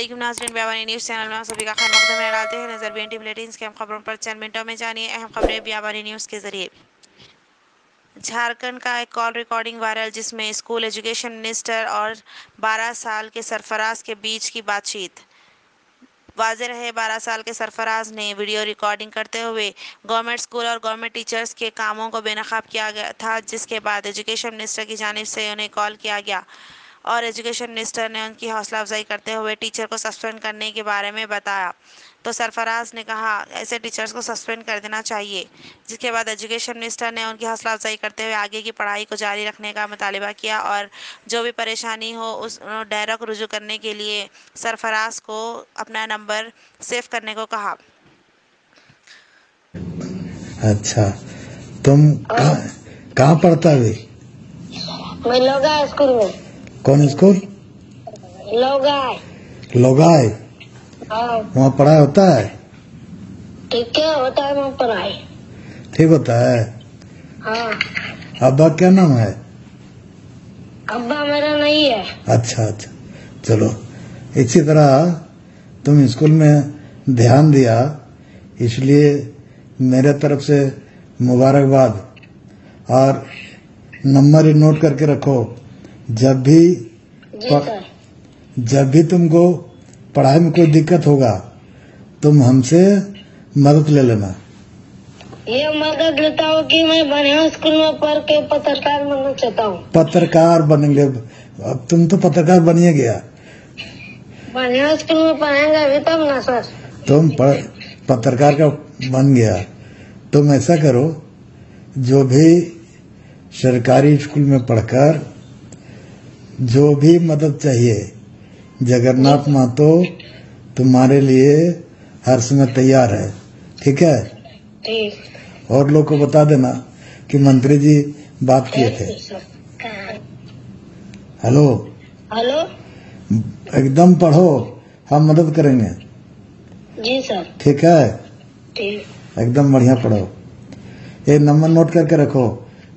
अस्सलामुअलैकुम नाज़रीन, Biyabani news channel में आप सभी का खैर मकदम में डालते हैं नजर बीएनटी बुलेटिन्स की अहम खबरों पर। चंद मिनटों में जानिए अहम खबरें बियाबानी न्यूज़ के जरिए। झारखंड का एक कॉल रिकॉर्डिंग वायरल, जिसमें स्कूल एजुकेशन मिनिस्टर और 12 साल के सरफराज के बीच की बातचीत। वाज़ेह रहे 12 साल के सरफराज ने वीडियो रिकॉर्डिंग करते हुए गवर्नमेंट स्कूल और गवर्नमेंट टीचर्स के कामों को बेनकाब किया गया था, जिसके बाद एजुकेशन मिनिस्टर की जानिब से उन्हें कॉल किया गया और एजुकेशन मिनिस्टर ने उनकी हौसला अफजाई करते हुए टीचर को सस्पेंड करने के बारे में बताया। तो सरफराज ने कहा ऐसे टीचर्स को सस्पेंड कर देना चाहिए, जिसके बाद एजुकेशन मिनिस्टर ने उनकी हौसला अफजाई करते हुए आगे की पढ़ाई को जारी रखने का मुतालिबा किया और जो भी परेशानी हो उस डायरेक्ट रुजू करने के लिए सरफराज को अपना नंबर सेव करने को कहा। अच्छा, तुम कहाँ पढ़ता है? मैं लोगाय स्कूल में। कौन स्कूल? लोगाय। लोगाय? हाँ। वहाँ पढ़ाई होता है? ठीक है, होता है वहाँ पढ़ाई। ठीक होता है? हाँ। अब्बा क्या नाम है? अब्बा मेरा नहीं है। अच्छा, चलो। इसी तरह तुम स्कूल में ध्यान दिया, इसलिए मेरे तरफ से मुबारकबाद। और नंबर ही नोट करके रखो, जब भी तुमको पढ़ाई में कोई दिक्कत होगा तुम हमसे मदद ले लेना। ये मदद लेता हूँ कि मैं बढ़िया स्कूल में पढ़ के पत्रकार बनना चाहता हूँ। पत्रकार बनेंगे? अब तुम तो पत्रकार बनिए गया। बढ़िया स्कूल में पढ़ेंगे अभी तब ना सर। तुम पत्रकार का बन गया। तुम ऐसा करो, जो भी सरकारी स्कूल में पढ़कर जो भी मदद चाहिए, जगन्नाथ महतो तुम्हारे लिए हर समय तैयार है। ठीक है? ठीक। और लोग को बता देना कि मंत्री जी बात किए थे। हेलो, एकदम पढ़ो, हम मदद करेंगे। जी सर। ठीक है? ठीक। एकदम बढ़िया पढ़ो। ये नंबर नोट करके रखो,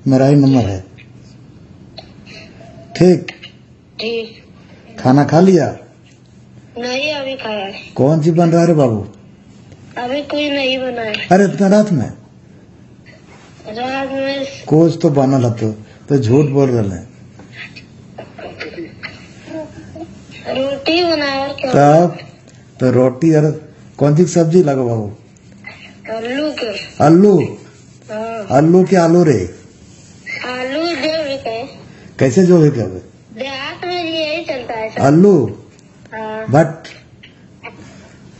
मेरा ही नंबर है। ठीक? खाना खा लिया? नहीं, अभी खाया है। कौन सी बन रहा है बाबू? अभी कोई नहीं बना है। अरे इतना रात में कुछ तो बनल है, तो झूठ बोल रहे हैं। रोटी बनाया। तब तो रोटी और कौन सी सब्जी लगो बाबू? आलू के। आलू? हाँ। आलू के आलू रे? आलू जो भी कहे। कैसे जो भी कहे? देहात में यही चलता है सर। आलू? हाँ। बट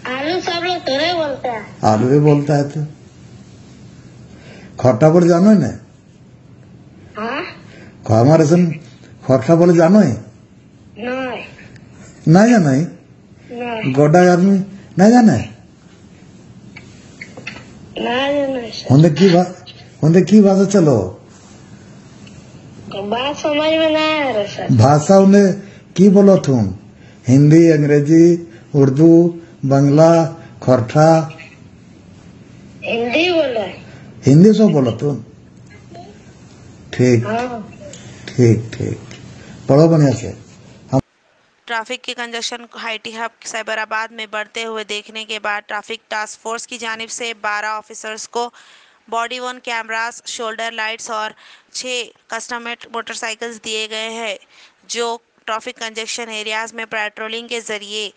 आलू सब लोग थोड़े बोलते हैं। आलू ही बोलता है। तो खट्टा बोले जानो है ना? हाँ? हमारे सन खट्टा बोले जानो है? नहीं जाना है? नहीं। गोड्डा आदमी नहीं जाना है? उन्हें की भाषा चलो? बात समझ में नहीं आ रहा सर। भाषा उन्हें की बोलो तुम? हिंदी, अंग्रेजी, उर्दू, बंगला, खरठा? हिंदी बोला है। हिंदी सब बोलो तुम? ठीक। हाँ। ठीक। पढ़ो बढ़िया से। ट्रैफिक के कंजेशन हाईटी हब साइबराबाद में बढ़ते हुए देखने के बाद ट्रैफिक टास्क फोर्स की जानिब से 12 ऑफिसर्स को बॉडी वर्न कैमरास, शोल्डर लाइट्स और 6 कस्टमर मोटरसाइकिल्स दिए गए हैं, जो ट्रैफिक कंजेशन एरियाज में पेट्रोलिंग के जरिए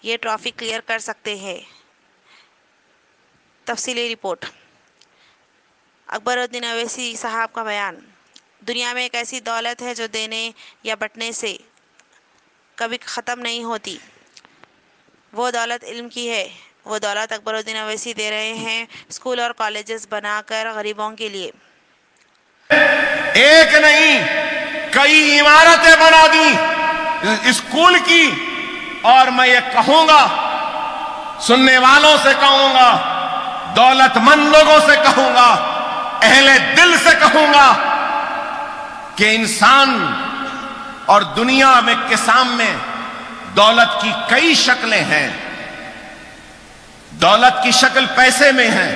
ये ट्रैफिक क्लियर कर सकते हैं। तफसीली रिपोर्ट। अकबरुद्दीन अवैसी साहब का बयान। दुनिया में एक ऐसी दौलत है जो देने या बंटने से कभी ख़त्म नहीं होती। वो दौलत इल्म की है। वो दौलत अकबरुद्दीन अवैसी दे रहे हैं स्कूल और कॉलेजेस बनाकर गरीबों के लिए। एक नहीं, कई इमारतें बना दी स्कूल की। और मैं ये कहूंगा, सुनने वालों से कहूंगा, दौलतमंद लोगों से कहूंगा, अहले दिल से कहूंगा कि इंसान और दुनिया में के सामने दौलत की कई शक्लें हैं। दौलत की शक्ल पैसे में है,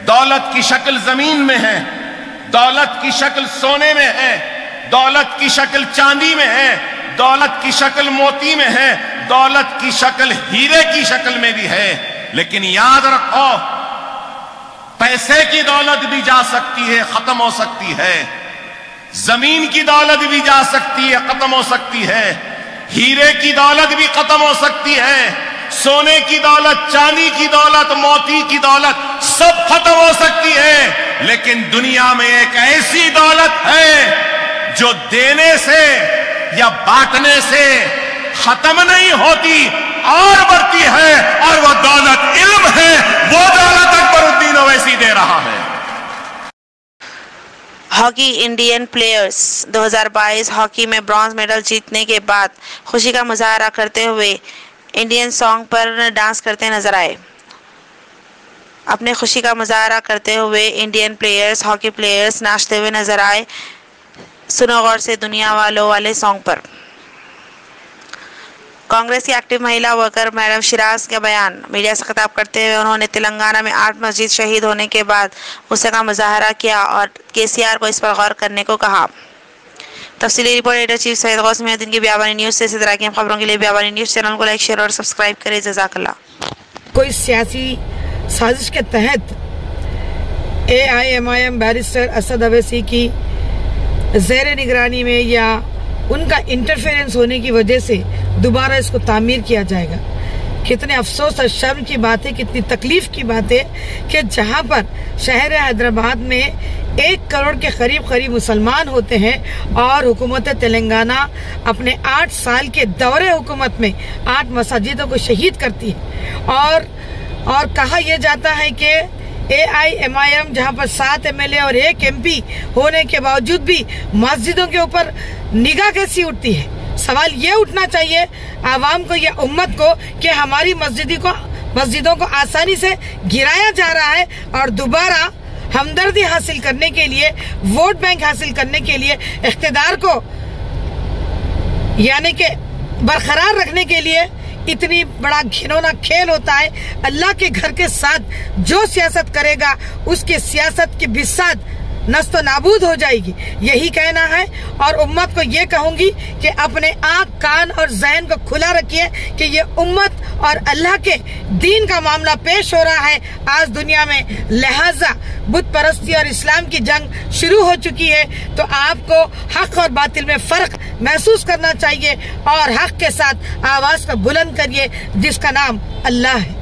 दौलत की शक्ल जमीन में है, दौलत की शक्ल सोने में है, दौलत की शक्ल चांदी में है, दौलत की शक्ल मोती में है, दौलत की शक्ल हीरे की शक्ल में भी है। लेकिन याद रखो, पैसे की दौलत भी जा सकती है, खत्म हो सकती है। जमीन की दौलत भी जा सकती है, खत्म हो सकती है। हीरे की दौलत भी खत्म हो सकती है। सोने की दौलत, चांदी की दौलत, मोती की दौलत सब खत्म हो सकती है। लेकिन दुनिया में एक ऐसी दौलत है जो देने से या बांटने से खत्म नहीं होती और बढ़ती है, और वो दौलत इल्म है। वो दौलत अकबरुद्दीन ओवैसी दे रहा है। हॉकी इंडियन प्लेयर्स 2022 हॉकी में ब्रॉन्ज मेडल जीतने के बाद खुशी का मुजाहरा करते हुए इंडियन सॉन्ग पर डांस करते नजर आए। अपने खुशी का मुजाहरा करते हुए इंडियन प्लेयर्स, हॉकी प्लेयर्स नाचते हुए नजर आए। सुनो गौर से दुनिया वालों वाले सॉन्ग पर। कांग्रेस की एक्टिव महिला वर्कर मैडम शिराज का बयान। मीडिया से खिताब करते हुए उन्होंने तेलंगाना में 8 मस्जिद शहीद होने के बाद गुस्से का मुजाहरा किया और केसीआर को इस पर गौर करने को कहा। तफसीली report editor chief Syed Ghaus Mahdeen की बियाबानी न्यूज़ से। इसी तरह की खबरों के लिए बियाबानी न्यूज़ चैनल को लाइक, शेयर और सब्सक्राइब करें। जज़ाकल्लाह। कोई सियासी साजिश के तहत AIMIM बैरिस्टर असद अवैसी की ज़ेर निगरानी में या उनका इंटरफेरेंस होने की वजह से दोबारा इसको तामीर किया जाएगा। कितने अफसोस और शर्म की बात है, कितनी तकलीफ की बात है कि जहां पर शहर हैदराबाद में 1 करोड़ के करीब मुसलमान होते हैं और हुकूमत तेलंगाना अपने 8 साल के दौरे हुकूमत में 8 मसाजिदों को शहीद करती है। और कहा यह जाता है कि AIMIM जहां पर 7 MLA और 1 MP होने के बावजूद भी मस्जिदों के ऊपर निगाह कैसी उठती है। सवाल ये उठना चाहिए आवाम को या उम्मत को कि हमारी मस्जिदों को आसानी से गिराया जा रहा है और दोबारा हमदर्दी हासिल करने के लिए, वोट बैंक हासिल करने के लिए, इख्तिदार को यानी कि बरकरार रखने के लिए इतनी बड़ा घिनौना खेल होता है। अल्लाह के घर के साथ जो सियासत करेगा उसकी सियासत की बिसात नस्तो नाबूद हो जाएगी। यही कहना है और उम्मत को ये कहूंगी कि अपने आँख, कान और ज़हन को खुला रखिए कि ये उम्मत और अल्लाह के दीन का मामला पेश हो रहा है आज दुनिया में। लिहाजा बुत परस्ती और इस्लाम की जंग शुरू हो चुकी है, तो आपको हक और बातिल में फर्क महसूस करना चाहिए और हक के साथ आवाज को बुलंद करिए जिसका नाम अल्लाह है।